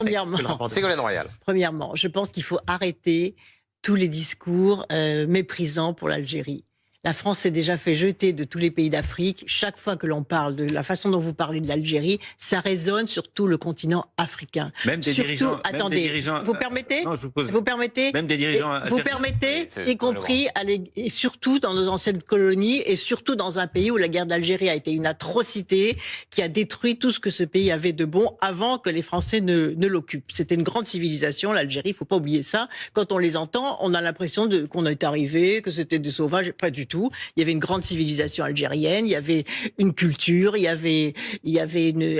Ségolène Royal. Premièrement, je pense qu'il faut arrêter tous les discours méprisants pour l'Algérie. La France s'est déjà fait jeter de tous les pays d'Afrique. Chaque fois que l'on parle de la façon dont vous parlez de l'Algérie, ça résonne sur tout le continent africain. Même des dirigeants. Même des dirigeants, vous permettez non, je vous pose. Vous permettez Même des dirigeants. Vous permettez, y compris, et surtout dans nos anciennes colonies, et surtout dans un pays où la guerre d'Algérie a été une atrocité qui a détruit tout ce que ce pays avait de bon avant que les Français ne l'occupent. C'était une grande civilisation, l'Algérie, il ne faut pas oublier ça. Quand on les entend, on a l'impression qu'on est arrivé, que c'était des sauvages, pas du tout. Il y avait une grande civilisation algérienne, il y avait une culture, il y avait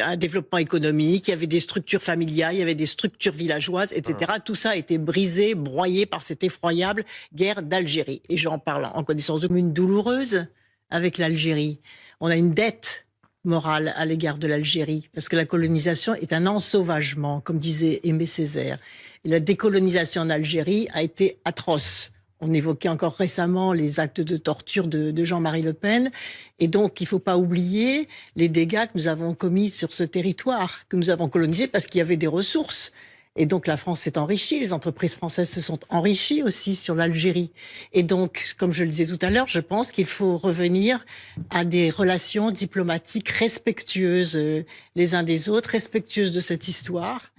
un développement économique, il y avait des structures familiales, il y avait des structures villageoises, etc. Tout ça a été brisé, broyé par cette effroyable guerre d'Algérie. Et j'en parle en connaissance de cause douloureuse avec l'Algérie. On a une dette morale à l'égard de l'Algérie, parce que la colonisation est un ensauvagement, comme disait Aimé Césaire. Et la décolonisation en Algérie a été atroce. On évoquait encore récemment les actes de torture de Jean-Marie Le Pen. Et donc, il ne faut pas oublier les dégâts que nous avons commis sur ce territoire, que nous avons colonisé parce qu'il y avait des ressources. Et donc, la France s'est enrichie, les entreprises françaises se sont enrichies aussi sur l'Algérie. Et donc, comme je le disais tout à l'heure, je pense qu'il faut revenir à des relations diplomatiques respectueuses les uns des autres, respectueuses de cette histoire.